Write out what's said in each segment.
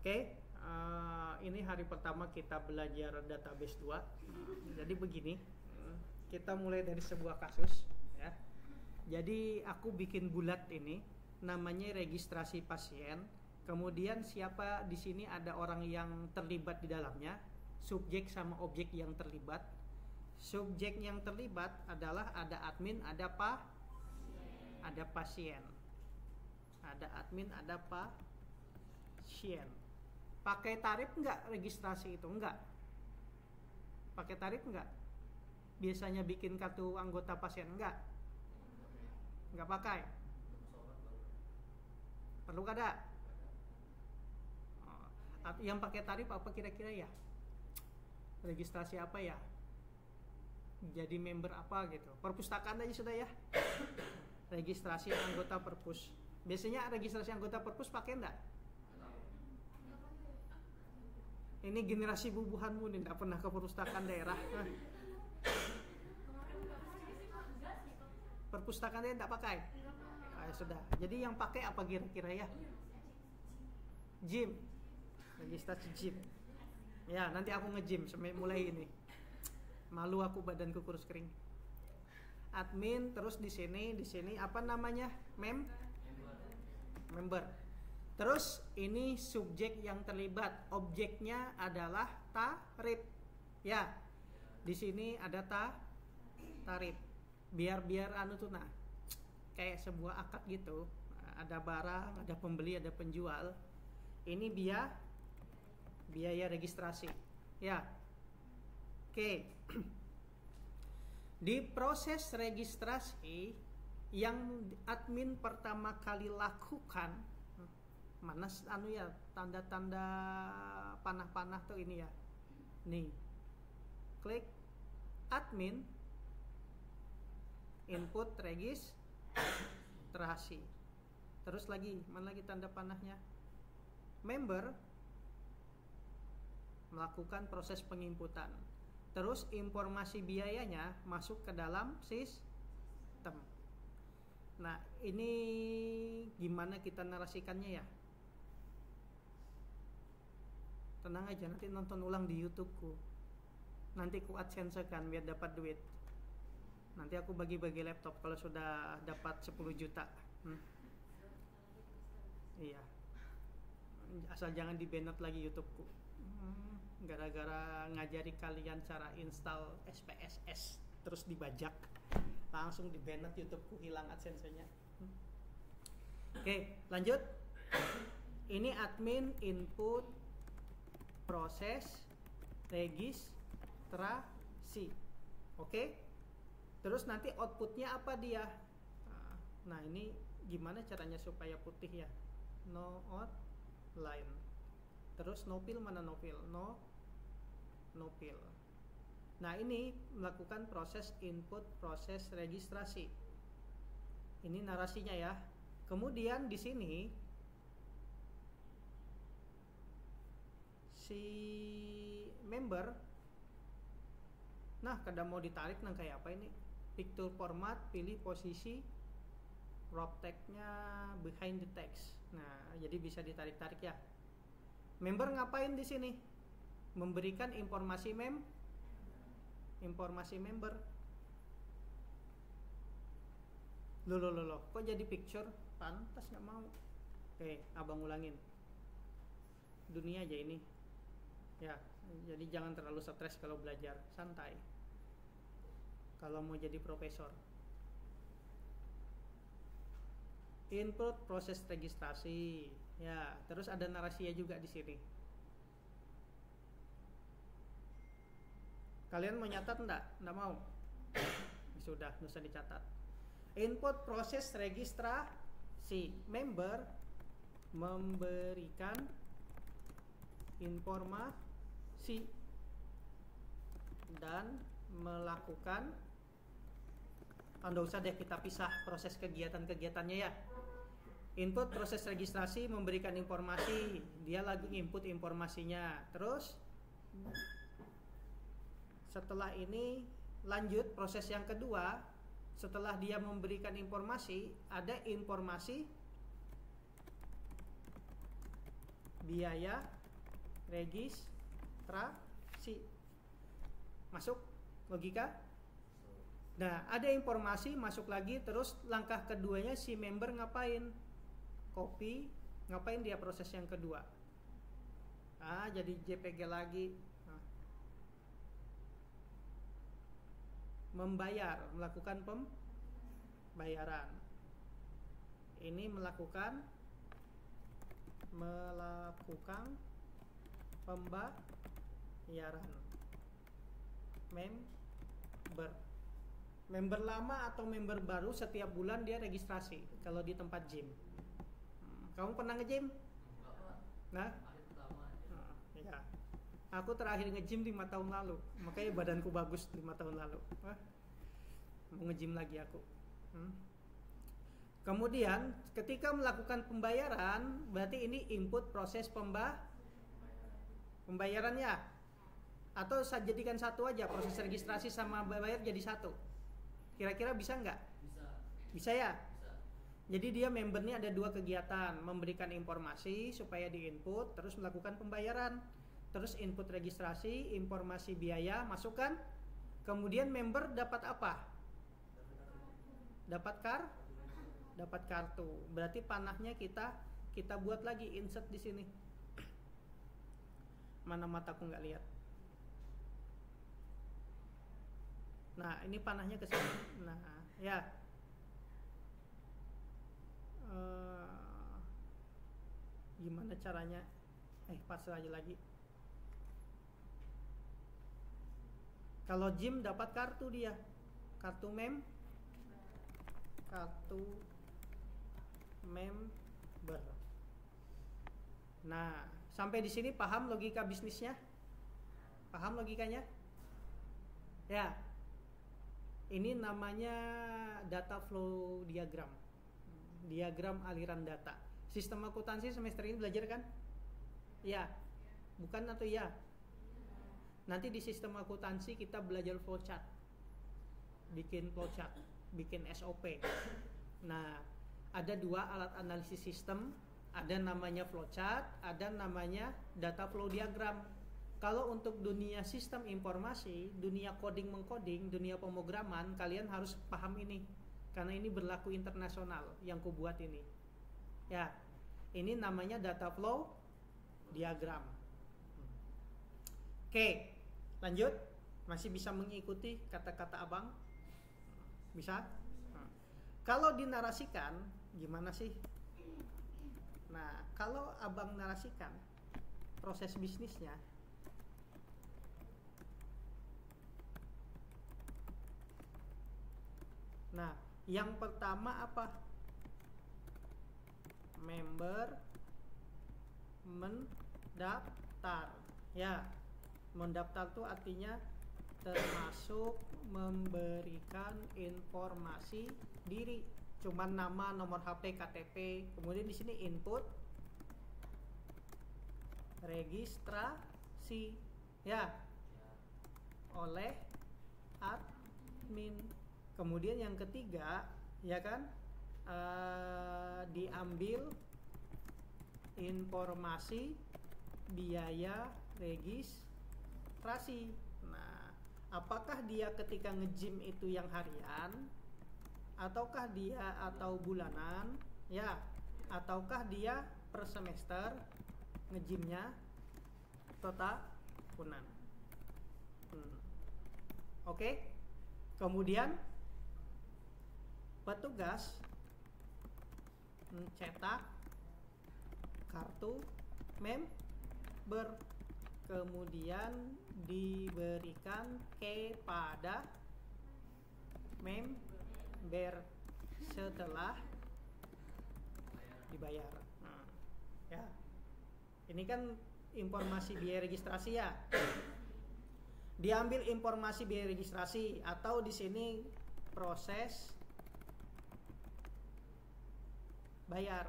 Oke, ini hari pertama kita belajar database 2. Jadi begini, kita mulai dari sebuah kasus ya. Jadi aku bikin bulat ini, namanya registrasi pasien. Kemudian siapa di sini ada orang yang terlibat di dalamnya, subjek sama objek yang terlibat. Subjek yang terlibat adalah ada admin, ada pasien. Ada admin, ada pasien. Pakai tarif enggak registrasi itu? Enggak. Pakai tarif enggak? Biasanya bikin kartu anggota pasien enggak? Enggak pakai. Perlu kada? Yang pakai tarif apa kira-kira ya? Registrasi apa ya? Jadi member apa gitu. Perpustakaan aja sudah ya. Registrasi anggota perpus. Biasanya registrasi anggota perpus pakai enggak? Ini generasi bubuhanmu nih, enggak pernah ke perpustakaan daerah. Perpustakaan daerah enggak pakai? Sudah. Jadi yang pakai apa kira-kira ya? Gym. Registrasi gym. Ya, nanti aku nge-gym mulai ini. Malu aku badanku kurus kering. Admin, terus di sini apa namanya? Member. Terus ini subjek yang terlibat, objeknya adalah tarif. Ya. Di sini ada tarif. Biar anu tuh nah. Kayak sebuah akad gitu. Ada barang, ada pembeli, ada penjual. Ini biaya registrasi. Ya. Oke. Di proses registrasi yang admin pertama kali lakukan, mana anu ya, tanda-tanda panah-panah tuh ini ya. Nih. Klik admin, input registrasi. Terus lagi, mana lagi tanda panahnya? Member melakukan proses penginputan. Terus informasi biayanya masuk ke dalam sistem. Nah, ini gimana kita narasikannya ya? Tenang aja, nanti nonton ulang di YouTubeku. Nanti ku AdSense kan biar dapat duit. Nanti aku bagi-bagi laptop kalau sudah dapat 10 juta. Iya. Asal jangan di-banned lagi YouTubeku. Gara-gara ngajari kalian cara install SPSS terus dibajak, langsung di-banned YouTubeku, hilang AdSense-nya. Oke, lanjut. Ini admin input proses registrasi. Oke. Terus nanti outputnya apa dia? Nah, ini gimana caranya supaya putih ya? No outline. Terus no fill, mana no fill? No fill. Nah, ini melakukan proses input proses registrasi. Ini narasinya ya. Kemudian di sini si member, nah kada mau ditarik nang kayak apa ini? Picture format, pilih posisi wrap tag-nya behind the text. Nah, jadi bisa ditarik-tarik ya. Member ngapain di sini? Memberikan informasi member. Loh, kok jadi picture? Pantas nggak mau. Oke, abang ulangin. Dunia aja ini. Ya, jadi jangan terlalu stres kalau belajar, santai. Kalau mau jadi profesor. Input proses registrasi. Ya, terus ada narasinya juga di sini. Kalian mau nyatat enggak? Enggak mau? Sudah, usah dicatat. Input proses registrasi. Member memberikan informasi dan melakukan, nggak usah deh kita pisah proses kegiatan-kegiatannya ya. Input proses registrasi memberikan informasi, dia lagi input informasinya. Terus setelah ini lanjut proses yang kedua. Setelah dia memberikan informasi, ada informasi biaya registrasi. Masuk logika? Nah, ada informasi masuk lagi, terus langkah keduanya si member ngapain? Copy, ngapain dia proses yang kedua? Jadi JPG lagi. Membayar, melakukan pembayaran. Ini melakukan pembayaran. Member lama atau member baru setiap bulan dia registrasi kalau di tempat gym. Kamu pernah nge-gym? Nah, ya. Aku terakhir nge-gym 5 tahun lalu. Makanya badanku bagus 5 tahun lalu. Mau nge-gym lagi aku. Kemudian ketika melakukan pembayaran, berarti ini input proses pembayarannya. Atau saya jadikan satu aja, proses registrasi sama bayar jadi satu. Kira-kira bisa nggak? Bisa ya? Jadi dia membernya ada 2 kegiatan, memberikan informasi supaya di-input, terus melakukan pembayaran. Terus input registrasi, informasi biaya, masukkan. Kemudian member dapat apa? Dapat kartu. Berarti panahnya kita buat lagi insert di sini. Mana mataku nggak lihat. Nah, ini panahnya ke sini. Nah, ya. Gimana caranya? Pas aja lagi. Kalau gym dapat kartu dia. Kartu member. Nah, sampai di sini paham logika bisnisnya? Paham logikanya? Ya. Ini namanya data flow diagram. Diagram aliran data. Sistem akuntansi semester ini belajar kan? Ya. Bukan atau ya? Nanti di sistem akuntansi kita belajar flowchart. Bikin flowchart, bikin SOP. Nah, ada 2 alat analisis sistem, ada namanya flowchart, ada namanya data flow diagram. Kalau untuk dunia sistem informasi, dunia coding mengcoding, dunia pemrograman, kalian harus paham ini. Karena ini berlaku internasional yang kubuat ini. Ya, ini namanya data flow diagram. Oke, lanjut. Masih bisa mengikuti kata-kata abang? Bisa? Kalau dinarasikan, gimana sih? Nah, kalau abang narasikan proses bisnisnya, nah, yang pertama apa? Member mendaftar. Ya, mendaftar itu artinya termasuk memberikan informasi diri, cuman nama, nomor HP, KTP. Kemudian di sini input registrasi ya oleh admin. Kemudian yang ketiga ya kan, diambil informasi biaya registrasi. Nah, apakah dia ketika nge-gym itu yang harian, ataukah dia atau bulanan, ya, ataukah dia per semester nge-gymnya tahunan. Oke. Kemudian petugas mencetak kartu member, kemudian diberikan kepada member setelah dibayar. Ya, ini kan informasi biaya registrasi ya. Diambil informasi biaya registrasi, atau di sini proses bayar.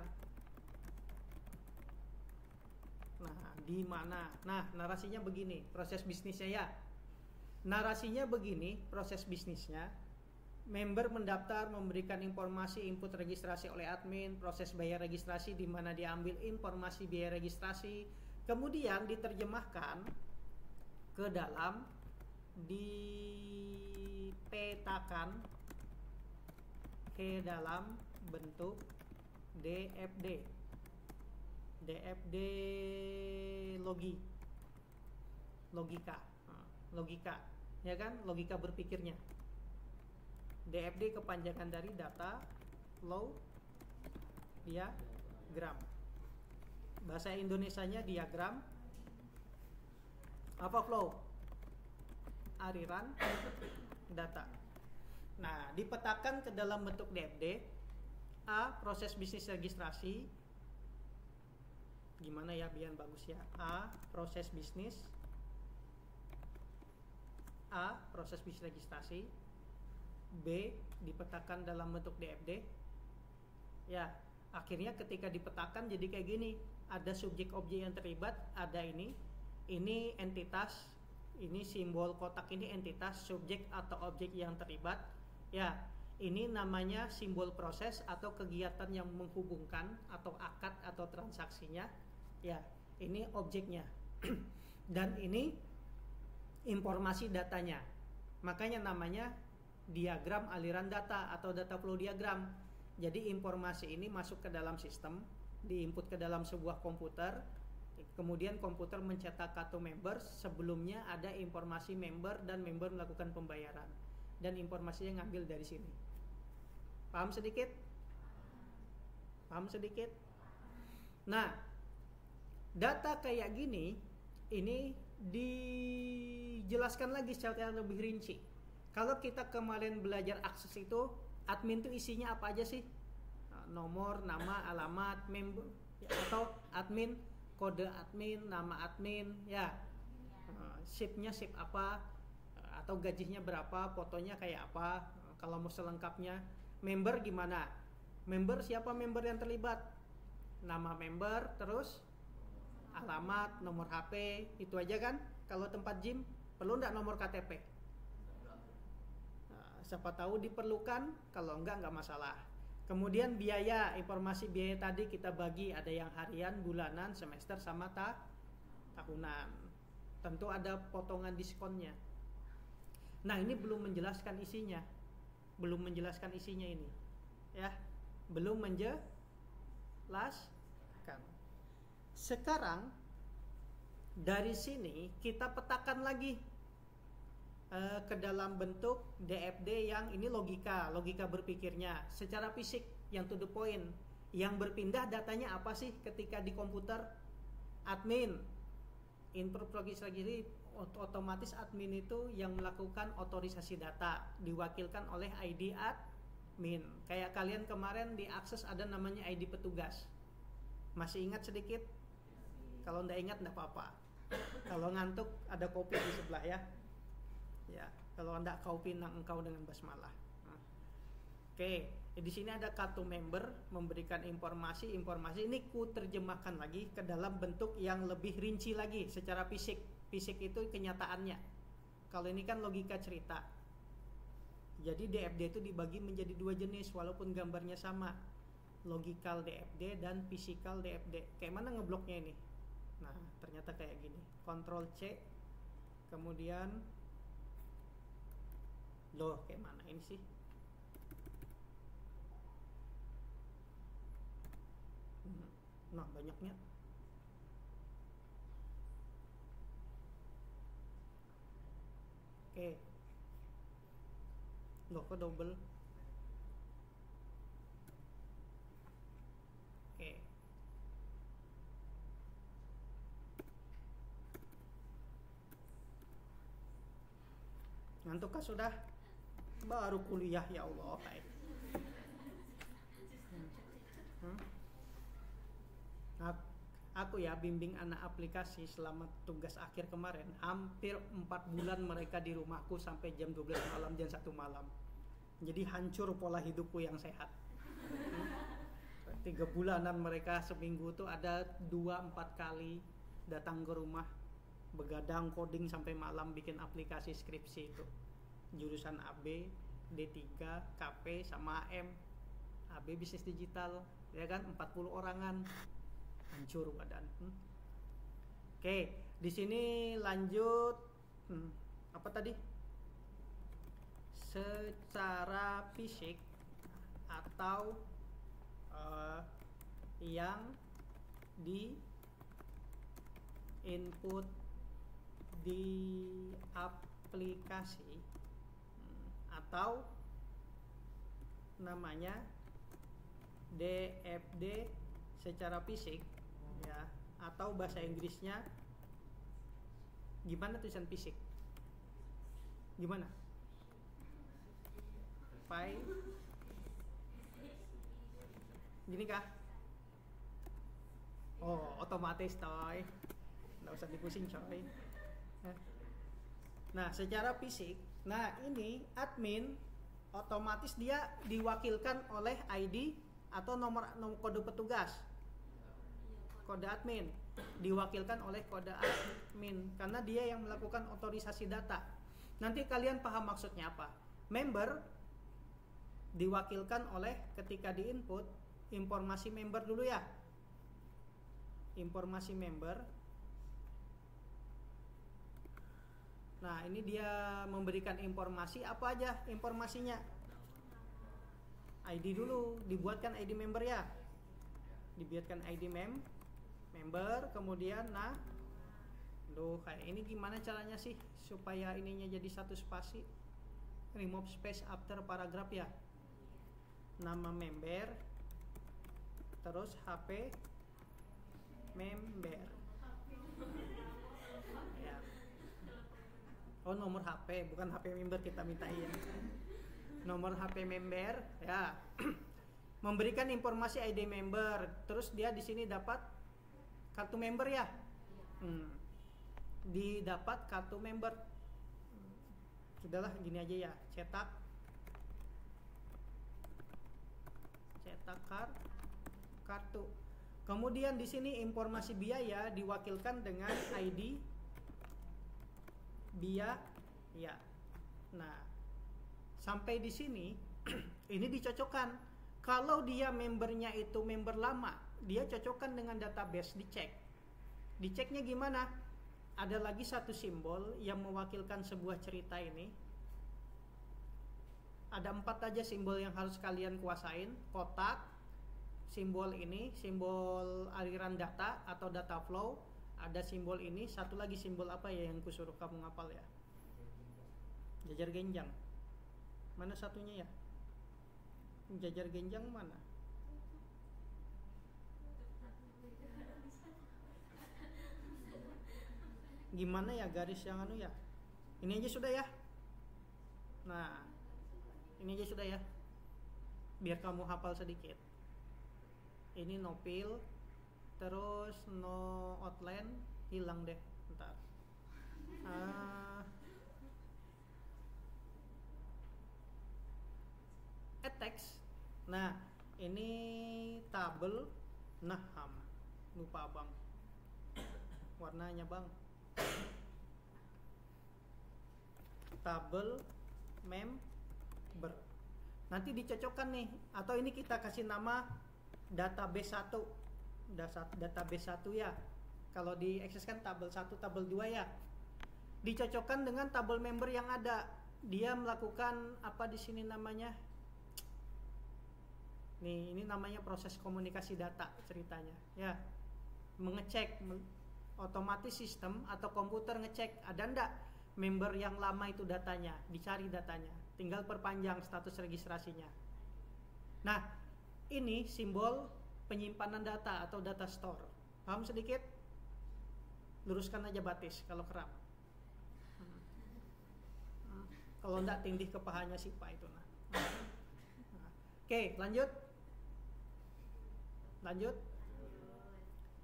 Nah, di mana? Nah, narasinya begini, proses bisnisnya ya. Narasinya begini, proses bisnisnya. Member mendaftar, memberikan informasi input registrasi oleh admin, proses bayar registrasi di mana diambil informasi biaya registrasi, kemudian diterjemahkan ke dalam, dipetakan ke dalam bentuk DFD. DFD logika, ya kan, logika berpikirnya. DFD kepanjangan dari data flow diagram. Bahasa Indonesianya diagram. Apa flow? Aliran data. Nah, dipetakan ke dalam bentuk DFD. A, proses bisnis registrasi. Gimana ya biar bagus ya? A, proses bisnis registrasi. B, dipetakan dalam bentuk DFD. Ya, akhirnya ketika dipetakan jadi kayak gini. Ada subjek objek yang terlibat, ada ini entitas, ini simbol kotak ini entitas, subjek atau objek yang terlibat. Ya, ini namanya simbol proses atau kegiatan yang menghubungkan atau akad atau transaksinya. Ya, ini objeknya. Dan ini informasi datanya. Makanya namanya diagram aliran data atau data flow diagram. Jadi informasi ini masuk ke dalam sistem, diinput ke dalam sebuah komputer, kemudian komputer mencetak kartu member. Sebelumnya ada informasi member dan member melakukan pembayaran, dan informasinya ngambil dari sini. Paham sedikit? Nah, data kayak gini ini dijelaskan lagi secara lebih rinci. Kalau kita kemarin belajar akses itu, admin itu isinya apa aja sih? Nomor, nama, alamat, member, atau admin, kode admin, nama admin, ya. Shiftnya shift apa, atau gajinya berapa, fotonya kayak apa. Kalau mau selengkapnya, member gimana? Member siapa member yang terlibat? Nama member, terus alamat, nomor HP, itu aja kan? Kalau tempat gym, perlu nggak nomor KTP? Siapa tahu diperlukan, kalau enggak masalah. Kemudian biaya, informasi biaya tadi kita bagi, ada yang harian, bulanan, semester, sama tahunan. Tentu ada potongan diskonnya. Nah, ini belum menjelaskan isinya. Ini. Ya, belum menjelaskan. Sekarang dari sini kita petakan lagi ke dalam bentuk DFD yang ini logika berpikirnya secara fisik yang to the point. Yang berpindah datanya apa sih ketika di komputer? Admin, input registrasi, otomatis admin itu yang melakukan otorisasi data, diwakilkan oleh ID admin. Kayak kalian kemarin di akses ada namanya ID petugas. Masih ingat sedikit? Kalau nggak ingat nggak apa-apa. Kalau ngantuk ada kopi di sebelah ya. Ya, kalau Anda kopi nang engkau dengan basmalah. Oke, di sini ada kartu member memberikan informasi ini ku terjemahkan lagi ke dalam bentuk yang lebih rinci lagi secara fisik. Fisik itu kenyataannya. Kalau ini kan logika cerita. Jadi DFD itu dibagi menjadi dua jenis walaupun gambarnya sama. Logical DFD dan physical DFD. Kayak mana ngebloknya ini? Nah, ternyata kayak gini. Ctrl C, kemudian loh, kayak mana ini sih? Nah, banyaknya. Oke. Loh, kok double? Oke. Ngantuk kah sudah? Baru kuliah, ya Allah. Aku ya bimbing anak aplikasi selama tugas akhir kemarin. Hampir 4 bulan mereka di rumahku sampai jam 12 malam, jam 1 malam. Jadi hancur pola hidupku yang sehat. 3 bulanan mereka seminggu tuh ada 2-4 kali datang ke rumah, begadang coding sampai malam bikin aplikasi skripsi itu. Jurusan AB D3, KP sama AM, AB bisnis digital, ya kan 40 orangan, hancur badan. Oke, di sini lanjut apa tadi? Secara fisik atau yang di input di aplikasi atau namanya DFD secara fisik ya, atau bahasa Inggrisnya gimana tulisan fisik? Gimana? Pi gini kah? Oh, otomatis toy. Nggak usah dipusing coy. Nah, secara fisik, nah ini admin otomatis dia diwakilkan oleh ID atau nomor kode petugas. Kode admin diwakilkan oleh kode admin karena dia yang melakukan otorisasi data. Nanti kalian paham maksudnya apa? Member diwakilkan oleh ketika di input informasi member dulu ya. Informasi member. Nah, ini dia memberikan informasi apa aja informasinya. ID dulu, dibuatkan ID member ya. Dibuatkan ID member, kemudian nah kayak ini gimana caranya sih supaya ininya jadi satu spasi? Remove space after paragraph ya. Nama member, terus HP member. Ya. Oh, nomor HP, bukan HP member kita mintain. Nomor HP member ya. Memberikan informasi ID member, terus dia di sini dapat kartu member ya. Didapat kartu member. Sudahlah gini aja ya, cetak kartu. Kemudian di sini informasi biaya diwakilkan dengan ID biaya. Nah, sampai di sini ini dicocokkan. Kalau dia membernya itu member lama, dia cocokkan dengan database, dicek. Diceknya gimana? Ada lagi satu simbol yang mewakilkan sebuah cerita ini. Ada 4 aja simbol yang harus kalian kuasain. Kotak, simbol ini, simbol aliran data atau data flow. Ada simbol ini, satu lagi simbol apa ya yang kusuruh kamu ngapal ya? Jajar genjang. Mana satunya ya? Jajar genjang mana? Gimana ya garis yang anu ya? Ini aja sudah ya. Nah, ini aja sudah ya. Biar kamu hafal sedikit. Ini no fill, terus no outline, hilang deh. Bentar. Add text. Nah, ini tabel naham. Lupa bang. Warnanya bang. Tabel member. Nanti dicocokkan nih, atau ini kita kasih nama database 1. Database 1 ya. Kalau di Access kan tabel 1, tabel 2 ya. Dicocokkan dengan tabel member yang ada. Dia melakukan apa di sini namanya? Nih, ini namanya proses komunikasi data ceritanya, ya. Mengecek otomatis sistem atau komputer ngecek ada ndak member yang lama itu datanya, dicari datanya, tinggal perpanjang status registrasinya. Nah, ini simbol penyimpanan data atau data store. Paham sedikit? Luruskan aja batis kalau keram. Kalau ndak tindih ke pahanya si Pak itu nah. Oke, lanjut.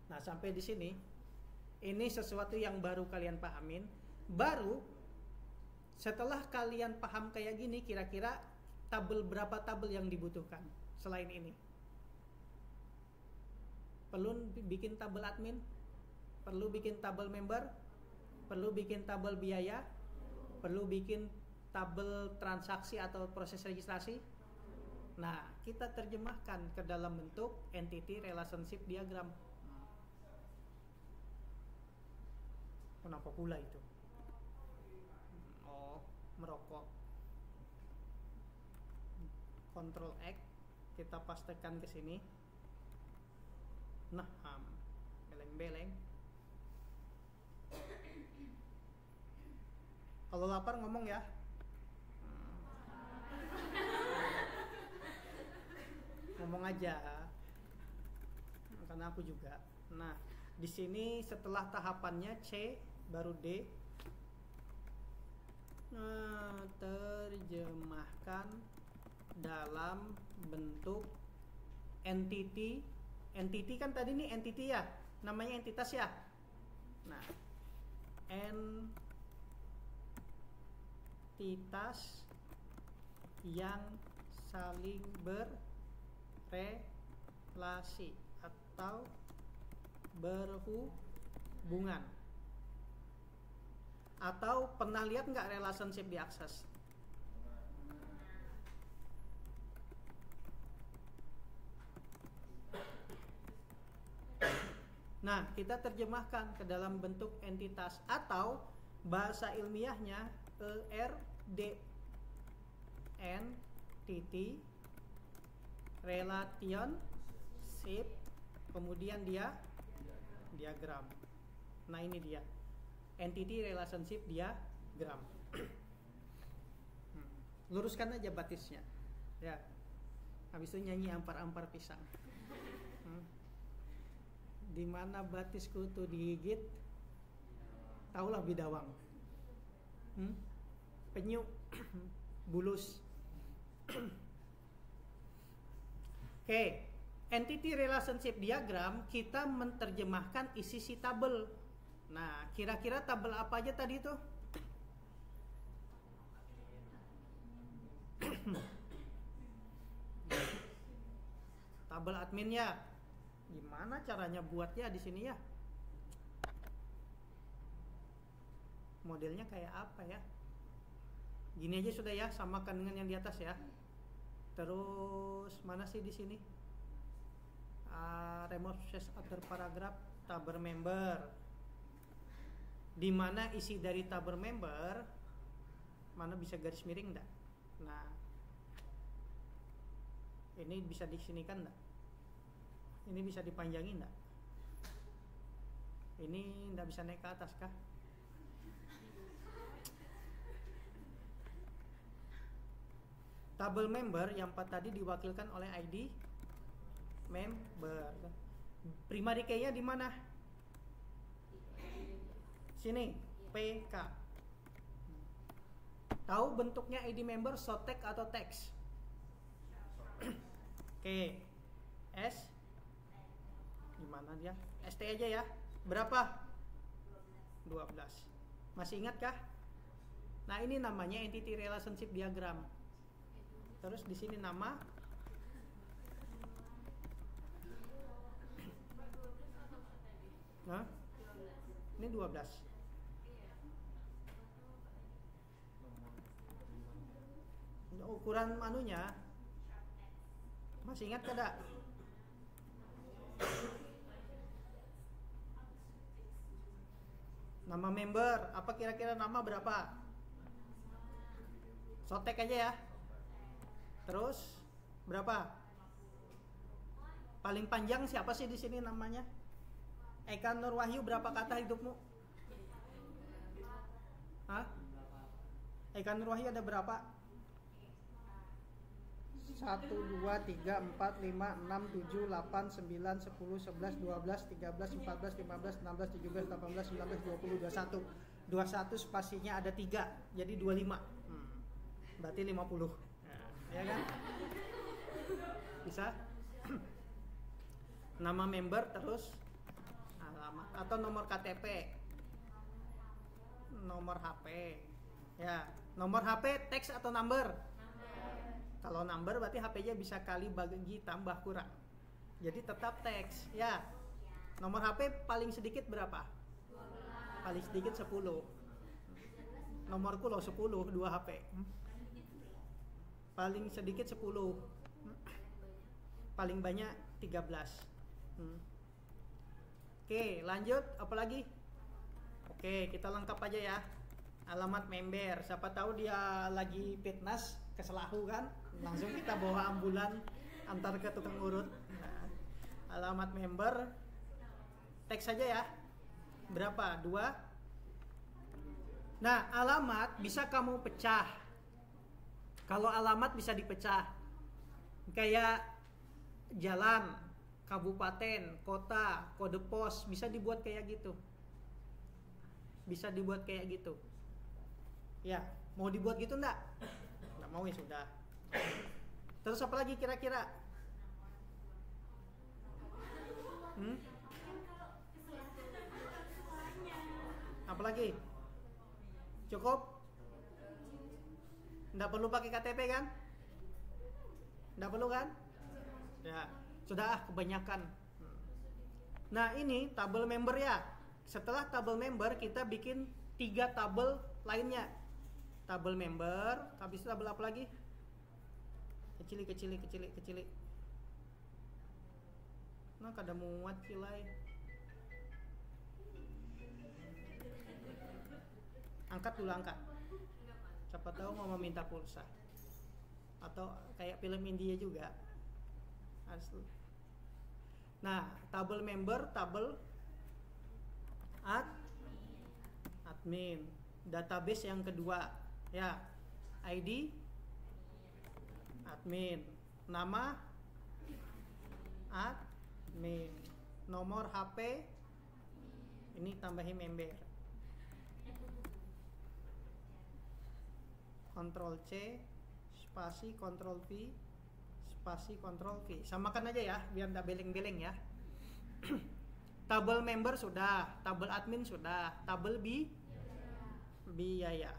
Nah, sampai di sini ini sesuatu yang baru kalian pahamin. Baru setelah kalian paham kayak gini, kira-kira berapa tabel yang dibutuhkan selain ini? Perlu bikin tabel admin? Perlu bikin tabel member? Perlu bikin tabel biaya? Perlu bikin tabel transaksi atau proses registrasi? Nah, kita terjemahkan ke dalam bentuk entity relationship diagram. Kenapa pula itu? Oh, merokok. Ctrl X, kita pastekan ke sini. Nah, beleng-beleng. Kalau lapar ngomong ya. Ngomong aja. Karena aku juga. Nah, di sini setelah tahapannya C baru D. Terjemahkan dalam bentuk entity. Entity kan tadi nih entity ya, namanya entitas ya. Nah, entitas yang saling berrelasi atau berhubungan. Atau pernah lihat nggak relationship di Access? Nah, kita terjemahkan ke dalam bentuk entitas atau bahasa ilmiahnya ERD, entity relationship, kemudian dia diagram. Nah, ini dia entity relationship diagram. Luruskan aja batisnya, ya. Habis itu nyanyi ampar-ampar pisang. Di mana batisku tuh digigit, taulah bidawang. Penyu, bulus. Oke, entity relationship diagram kita menerjemahkan isi si tabel. Nah, kira-kira tabel apa aja tadi tuh? Tabel admin ya. Gimana caranya buatnya di sini ya? Modelnya kayak apa ya? Gini aja sudah ya, samakan dengan yang di atas ya. Terus mana sih di sini? Remove space other paragraph, tabel member. Di mana isi dari tabel member? Mana bisa garis miring enggak? Nah, ini bisa disinikan enggak? Ini bisa dipanjangin enggak? Ini enggak bisa naik ke atas kah? Tabel member yang tadi diwakilkan oleh ID member. Primary key-nya di mana? Sini, PK. Tahu bentuknya ID member short text atau teks? Oke. S gimana dia? ST aja ya. Berapa? 12. Masih ingat kah? Nah, ini namanya entity relationship diagram. Terus di sini nama. Nah, ini 12. Ukuran manunya masih ingat tidak? Nama member, apa kira-kira nama berapa? Sotek aja ya. Terus berapa? Paling panjang siapa sih di sini namanya? Eka Nur Wahyu, berapa kata hidupmu? Hah? Eka Nur Wahyu ada berapa? 1, 2, 3, 4, 5, 6, 7, 8, 9, 10, 11, 12, 13, 14, 15, 16, 17, 18, 19, 20, 21. 21 spasinya ada 3, jadi 25. Berarti 50. Ya kan? Bisa? Nama member terus alamat atau nomor KTP. Nomor HP. Ya, nomor HP teks atau number? Kalau number berarti HP-nya bisa kali bagi tambah kurang. Jadi tetap teks, ya. Nomor HP paling sedikit berapa? 12. Paling sedikit 10. Nomorku loh 10, 2 HP. Paling sedikit 10. Paling banyak 13. Oke, lanjut. Apa lagi? Oke, kita lengkap aja ya. Alamat member. Siapa tahu dia lagi fitness ke Selahu kan? Langsung kita bawa ambulan antar ke tukang urut. Nah, alamat member. Teks saja ya. Berapa? 2. Nah, alamat bisa kamu pecah. Kalau alamat bisa dipecah. Kayak jalan, kabupaten, kota, kode pos bisa dibuat kayak gitu. Bisa dibuat kayak gitu. Ya, mau dibuat gitu enggak? Enggak mau ya sudah. Terus apa lagi kira-kira? Apa lagi? Cukup? Enggak perlu pakai KTP kan? Enggak perlu kan? Ya, sudah kebanyakan. Nah, ini tabel member ya. Setelah tabel member kita bikin 3 tabel lainnya. Tabel member, habis itu tabel apa lagi? Kecili. Nah, kada muat kilai. Angkat dulu, angkat. Siapa tahu mau meminta pulsa. Atau kayak film India juga. Asli. Nah, tabel member, tabel admin. Database yang kedua, ya. ID admin. Nama admin. Nomor HP ini tambahin member. Ctrl C spasi Ctrl V spasi Ctrl V. Samakan aja ya biar enggak beleng-beleng ya. Tabel member sudah, tabel admin sudah, tabel biaya.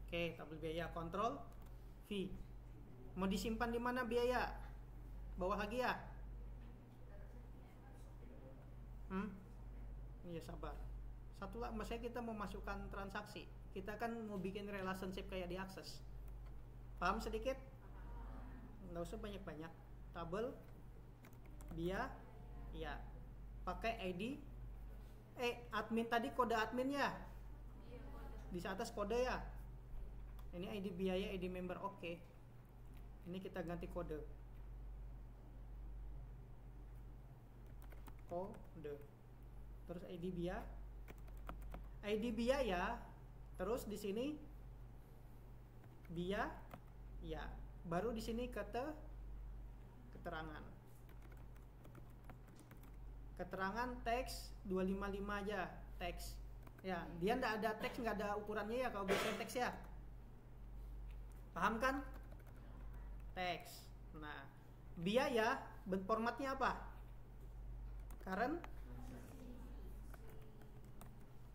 Oke, tabel biaya Ctrl V. Mau disimpan di mana biaya? Bawah lagi ya? Iya, sabar. Satu lah, maksudnya kita mau masukkan transaksi. Kita kan mau bikin relationship kayak di Access. Paham sedikit? Nggak usah banyak-banyak. Tabel biaya, ya. Pakai ID. Admin tadi kode admin ya? Di atas kode ya? Ini ID biaya, ID member, oke. Ini kita ganti kode. Kode. Terus ID biaya. ID biaya, terus di sini biaya, ya. Baru di sini keterangan. Keterangan teks 255 aja, teks. Ya, dia enggak ada teks, enggak ada ukurannya ya kalau biasanya teks ya. Paham kan? Teks. Nah, biaya formatnya apa?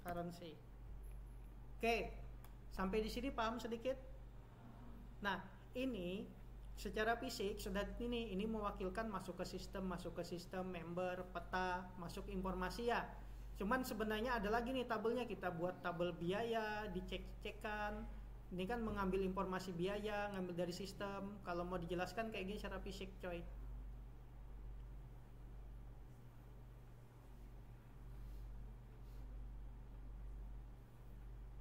Currency. Oke. Sampai di sini paham sedikit? Nah, ini secara fisik sudah ini mewakilkan masuk ke sistem member, peta, masuk informasi ya. Cuman sebenarnya ada lagi nih tabelnya, kita buat tabel biaya, dicek-cekan. Ini kan mengambil informasi biaya, ngambil dari sistem. Kalau mau dijelaskan kayak gini secara fisik, coy.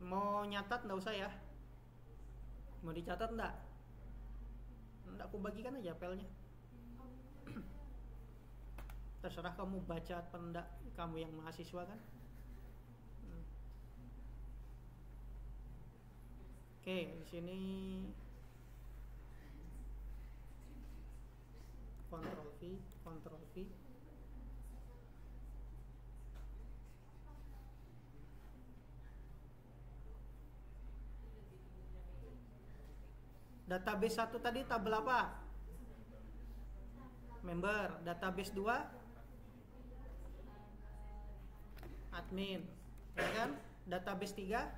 Mau nyatat enggak usah ya? Mau dicatat enggak? Enggak, aku bagikan aja filenya. Terserah kamu baca atau enggak, kamu yang mahasiswa kan. Oke, di sini Ctrl V. Database 1 tadi tabel apa? Member. Database 2 admin, ya kan? Database 3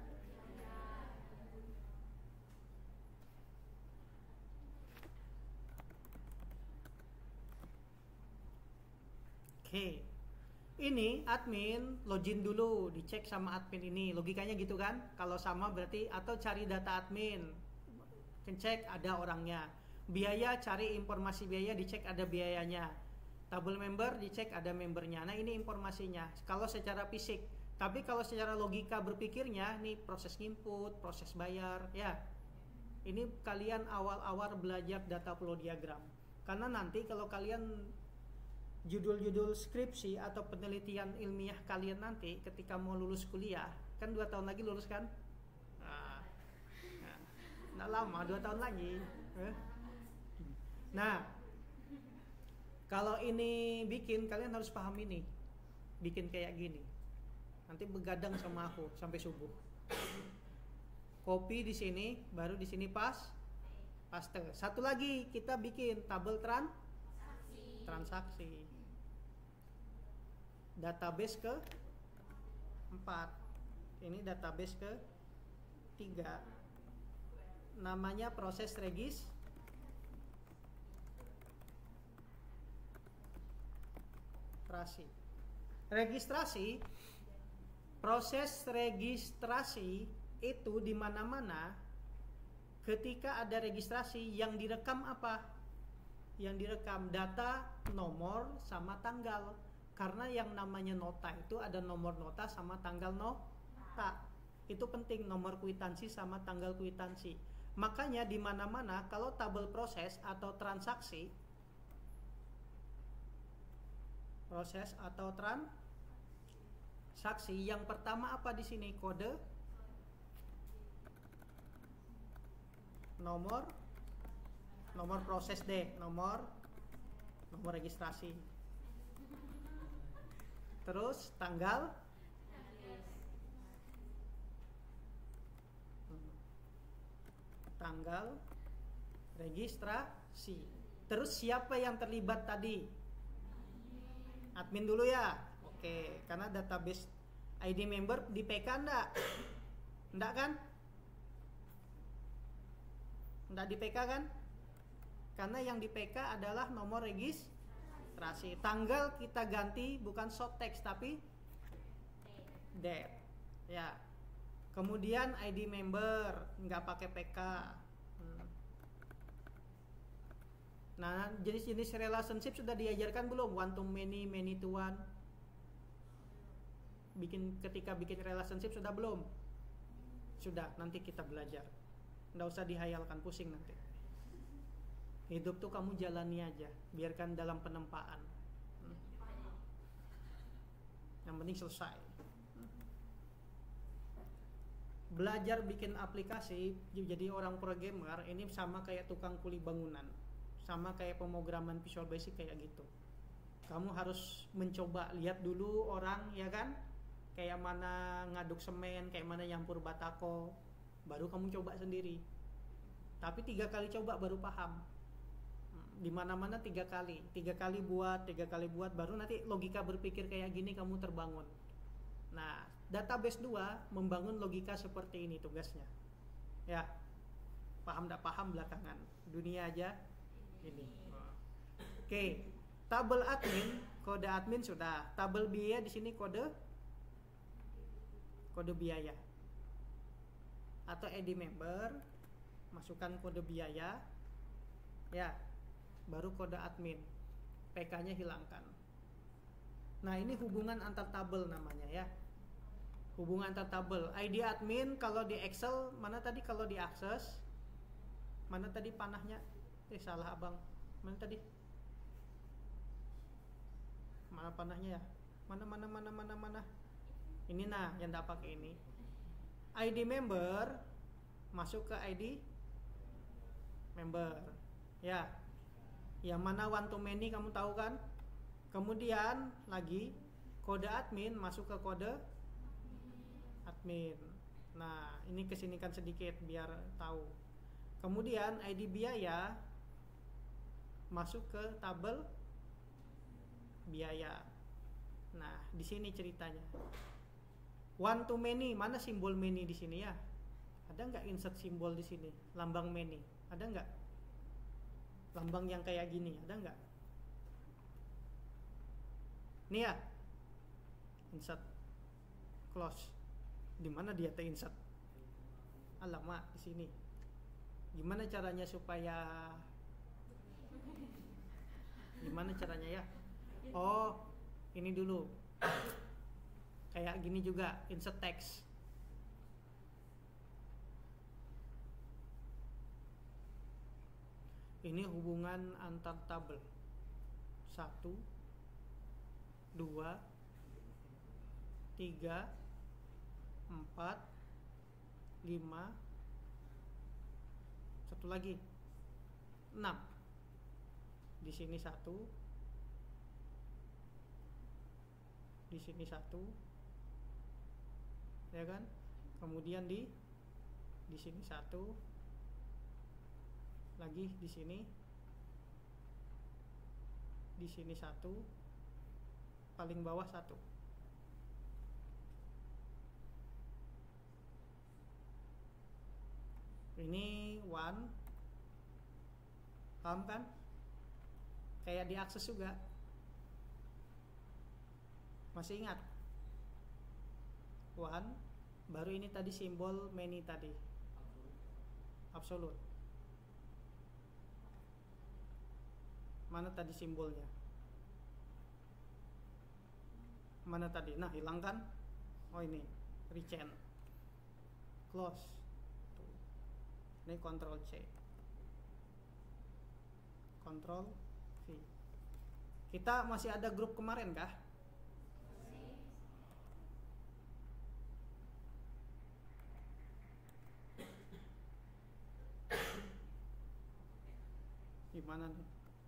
Oke. ini admin login dulu, dicek sama admin ini, logikanya gitu kan? Kalau sama berarti, atau cari data admin, cek ada orangnya. Biaya, cari informasi biaya, dicek ada biayanya. Table member, dicek ada membernya. Nah ini informasinya kalau secara fisik. Tapi kalau secara logika berpikirnya, nih proses input, proses bayar, ya. Ini kalian awal-awal belajar data flow diagram. Karena nanti kalau kalian judul-judul skripsi atau penelitian ilmiah kalian nanti ketika mau lulus kuliah, kan 2 tahun lagi lulus kan? Nggak lama, 2 tahun lagi. Nah, kalau ini bikin, kalian harus paham ini. Bikin kayak gini. Nanti begadang sama aku sampai subuh. Copy di sini, baru di sini paste. Satu lagi kita bikin tabel transaksi. Database ke 4. Ini database ke 3. Namanya proses registrasi. Proses registrasi itu di mana-mana ketika ada registrasi yang direkam apa? Yang direkam data, nomor sama tanggal. Karena yang namanya nota itu ada nomor nota sama tanggal nota. Itu penting, nomor kwitansi sama tanggal kwitansi. Makanya di mana-mana kalau tabel proses atau transaksi, yang pertama apa di sini? Kode, nomor proses deh, nomor registrasi. Terus tanggal registrasi. Terus siapa yang terlibat tadi? Admin dulu ya. Oke, karena database ID member di PK enggak? Enggak kan? Enggak di PK kan? Karena yang di PK adalah nomor registrasi. Tanggal kita ganti bukan short text tapi date. Ya. Kemudian ID member nggak pakai PK. Nah, jenis-jenis relationship sudah diajarkan belum? One to many, many to one. Ketika bikin relationship sudah belum? Sudah, nanti kita belajar. Nggak usah dihayalkan, pusing nanti. Hidup tuh kamu jalani aja, biarkan dalam penempaan. Yang penting selesai. Belajar bikin aplikasi, jadi orang programmer ini sama kayak tukang kuli bangunan, sama kayak pemrograman Visual Basic kayak gitu. Kamu harus mencoba, lihat dulu orang, ya kan? Kayak mana ngaduk semen, kayak mana nyampur batako, baru kamu coba sendiri. Tapi 3 kali coba baru paham. Di mana-mana 3 kali buat, baru nanti logika berpikir kayak gini kamu terbangun. Nah, database 2 membangun logika seperti ini tugasnya. Ya, paham enggak paham belakangan. Dunia aja ini. Oke, tabel admin, kode admin sudah. Tabel biaya di sini kode biaya. Atau ID member, masukkan kode biaya. Ya. Baru kode admin, PK-nya hilangkan. Nah, ini hubungan antar tabel namanya ya. Hubungan antar tabel. ID admin kalau di Excel, mana tadi kalau di akses? Mana tadi panahnya? Salah abang. Mana tadi? Mana panahnya ya? Mana? Ini nah, yang enggak pakai ini. ID member masuk ke ID member. Ya. Yang mana one to many kamu tahu kan? Kemudian lagi kode admin masuk ke kode admin. Nah, ini kesinikan sedikit biar tahu. Kemudian ID biaya masuk ke tabel biaya. Nah, di sini ceritanya. One to many, mana simbol many di sini ya? Ada nggak insert simbol di sini? Lambang many, ada nggak? Lambang yang kayak gini, ada nggak? Nih ya, insert close. Di mana dia insert? Alamak, di sini. Gimana caranya supaya ya? Oh, ini dulu. Kayak gini juga, insert text. Ini hubungan antar tabel. 1 2 3 4 5, satu lagi 6. Di sini 1, di sini 1, ya kan? Kemudian di sini 1, lagi di sini 1, paling bawah 1. Ini 1, paham kan? Kayak diakses juga. Masih ingat? 1, baru ini tadi simbol many tadi. Absolute. Mana tadi simbolnya? Mana tadi? Nah, hilang kan? Oh, ini rechain. Close. Ini Ctrl C, Ctrl V. Kita masih ada grup kemarin kah?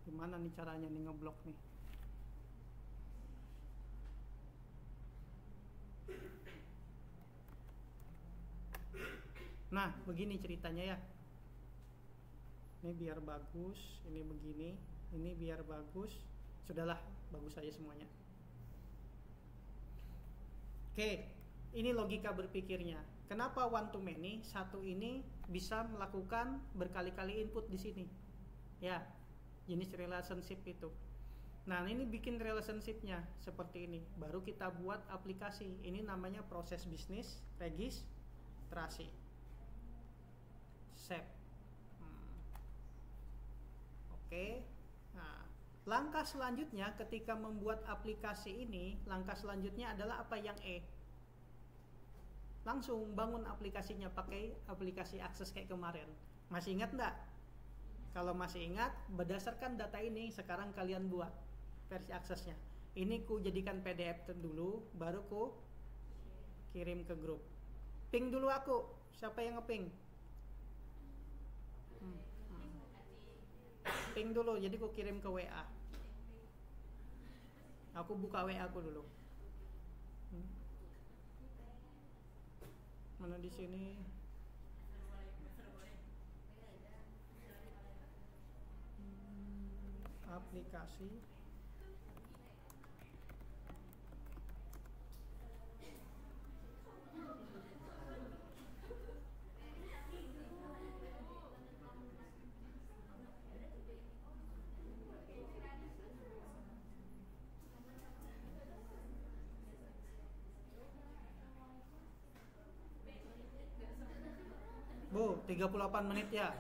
Gimana nih caranya nih ngeblok nih? Nah, begini ceritanya ya. Ini biar bagus, ini begini, ini biar bagus. Sudahlah, bagus saja semuanya. Oke, ini logika berpikirnya. Kenapa one to many? Satu ini bisa melakukan berkali-kali input di sini. Ya, jenis relationship itu. Nah, ini bikin relationship-nya seperti ini. Baru kita buat aplikasi. Ini namanya proses bisnis registrasi. Save. Oke. Nah, langkah selanjutnya ketika membuat aplikasi ini, langkah selanjutnya adalah apa yang langsung bangun aplikasinya pakai aplikasi akses kayak kemarin. Masih ingat enggak? Kalau masih ingat, berdasarkan data ini sekarang kalian buat versi aksesnya. Ini ku jadikan PDF dulu, baru ku kirim ke grup. Ping dulu aku. Siapa yang ngeping? Ping dulu, jadi ku kirim ke WA. Aku buka WA aku dulu. Mana di sini? Aplikasi. Bu, 38 menit ya.